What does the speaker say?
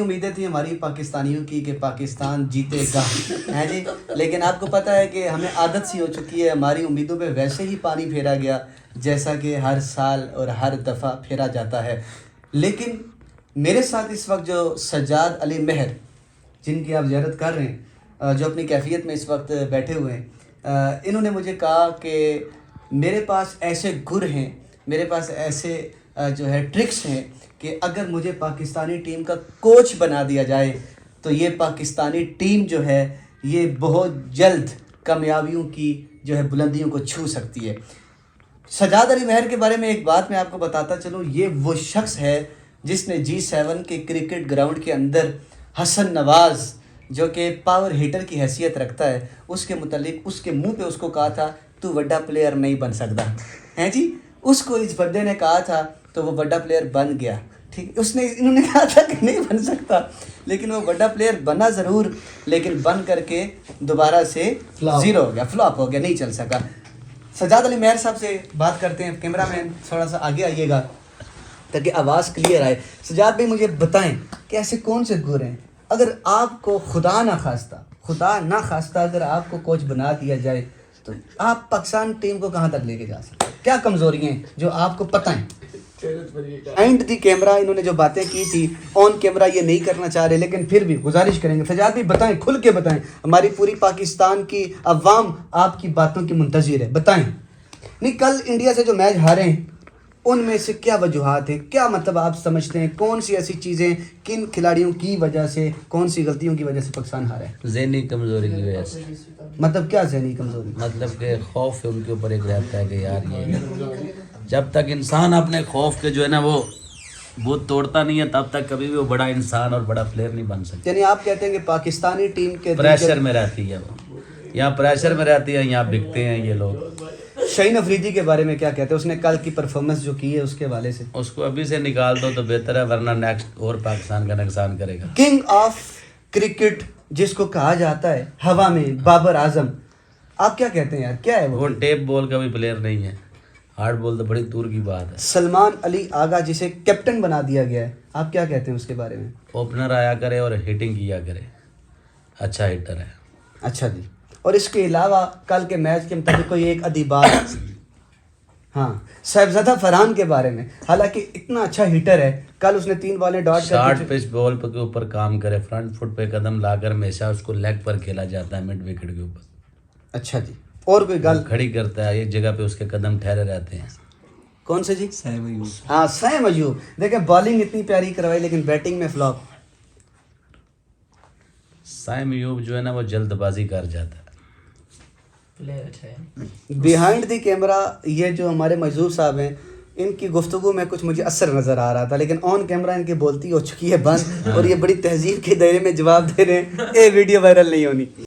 امیدیں تھیں ہماری پاکستانیوں کی کہ پاکستان جیتے گا ہے جی، لیکن آپ کو پتہ ہے کہ ہمیں عادت سی ہو چکی ہے، ہماری امیدوں پہ ویسے ہی پانی پھیرا گیا جیسا کہ ہر سال اور ہر دفعہ پھیرا جاتا ہے۔ لیکن میرے ساتھ اس وقت جو سجاد علی مہر، جن کی آپ زیارت کر رہے ہیں، جو اپنی کیفیت میں اس وقت بیٹھے ہوئے ہیں، انہوں نے مجھے کہا کہ میرے پاس ایسے گر ہیں، میرے پاس ایسے جو ہے ٹرکس ہیں کہ اگر مجھے پاکستانی ٹیم کا کوچ بنا دیا جائے تو یہ پاکستانی ٹیم جو ہے یہ بہت جلد کامیابیوں کی جو ہے بلندیوں کو چھو سکتی ہے۔ سجاد علی مہر کے بارے میں ایک بات میں آپ کو بتاتا چلوں، یہ وہ شخص ہے جس نے G7 کے کرکٹ گراؤنڈ کے اندر حسن نواز جو کہ پاور ہیٹر کی حیثیت رکھتا ہے، اس کے متعلق اس کے منہ پہ اس کو کہا تھا تو بڑا پلیئر نہیں بن سکتا ہے جی، اس کو اس بندے نے کہا تھا تو وہ بڑا پلیئر بن گیا، ٹھیک، انہوں نے کہا تھا کہ نہیں بن سکتا، لیکن وہ بڑا پلیئر بنا ضرور، لیکن بن کر کے دوبارہ سے زیرو ہو گیا، فلاپ ہو گیا، نہیں چل سکا۔ سجاد علی مہر صاحب سے بات کرتے ہیں، کیمرہ مین تھوڑا سا آگے آئیے گا تاکہ آواز کلیئر آئے۔ سجاد بھائی مجھے بتائیں کہ ایسے کون سے گر ہیں اگر آپ کو خدا نہ خواستہ اگر آپ کو کوچ بنا دیا جائے تو آپ پاکستان ٹیم کو کہاں تک لے کے جا سکتے ہیں؟ کیا کمزوریاں ہیں جو آپ کو پتہ ہیں؟ اینڈ دی کیمرہ انہوں نے جو باتیں کی تھی آن کیمرہ یہ نہیں کرنا چاہ رہے، لیکن پھر بھی گزارش کریں گے سجاد بھی بتائیں، کھل کے بتائیں، ہماری پوری پاکستان کی عوام آپ کی باتوں کی منتظر ہے، بتائیں۔ نہیں، کل انڈیا سے جو میچ ہارے ہیں ان میں سے کیا وجوہات ہیں، کیا مطلب آپ سمجھتے ہیں کون سی ایسی چیزیں، کن کھلاڑیوں کی وجہ سے، کون سی غلطیوں کی وجہ سے پاکستان ہارا ہے؟ ذہنی کمزوری کی وجہ سے۔ مطلب کیا ذہنی کمزوری؟ مطلب کہ خوف ان کے اوپر ایک رہتا ہے کہ یار یہ جب تک انسان اپنے خوف کے جو ہے نا وہ بت توڑتا نہیں ہے تب تک کبھی بھی وہ بڑا انسان اور بڑا پلیئر نہیں بن سکتا۔ یعنی آپ کہتے ہیں کہ پاکستانی ٹیم کے پریشر میں رہتی ہے وہ، یہاں پریشر میں رہتی ہے، یہاں بکتے ہیں یہ لوگ۔ شاہین افریدی کے بارے میں کیا کہتے ہیں؟ اس نے کل کی پرفارمنس جو کی ہے اس کے حوالے سے۔ اس کو ابھی سے نکال دو تو بہتر ہے، ورنہ نیکسٹ اور پاکستان کا نقصان کرے گا۔ کنگ آف کرکٹ جس کو کہا جاتا ہے ہوا میں، بابر اعظم، آپ کیا کہتے ہیں یار، کیا ہے وہ ٹیپ بال کا بھی پلیئر نہیں ہے، ہارڈ بال تو بڑی دور کی بات ہے۔ سلمان علی آغا جسے کیپٹن بنا دیا گیا ہے، آپ کیا کہتے ہیں اس کے بارے میں؟ اوپنر آیا کرے اور ہٹنگ کیا کرے، اچھا ہٹر ہے۔ اچھا جی، اور اس کے علاوہ کل کے میچ کے مطابق کوئی ایک ادھی بات، ہاں، صاحبزادہ فرحان کے بارے میں، حالانکہ اتنا اچھا ہیٹر ہے، کل اس نے 3 بالیں ڈاٹ شارٹ پچ بال کے اوپر کام کرے، فرنٹ فٹ پہ قدم لا کر ہمیشہ اس کو لیگ پر کھیلا جاتا ہے مڈ وکٹ کے اوپر۔ اچھا جی، اور کوئی گل؟ کھڑی کرتا ہے، ایک جگہ پہ اس کے قدم ٹھہرے رہتے ہیں۔ کون سے جی؟ ہاں، سیم ایوب، دیکھیں بالنگ اتنی پیاری کروائی لیکن بیٹنگ میں فلاپ۔ سیم ایوب جو ہے نا وہ جلد بازی کر جاتا ہے۔ بیہائنڈ دی کیمرہ یہ جو ہمارے محظوظ صاحب ہیں، ان کی گفتگو میں کچھ مجھے اثر نظر آ رہا تھا، لیکن آن کیمرہ ان کی بولتی ہو چکی ہے بند، اور یہ بڑی تہذیب کے دائرے میں جواب دے رہے ہیں، یہ ویڈیو وائرل نہیں ہونی۔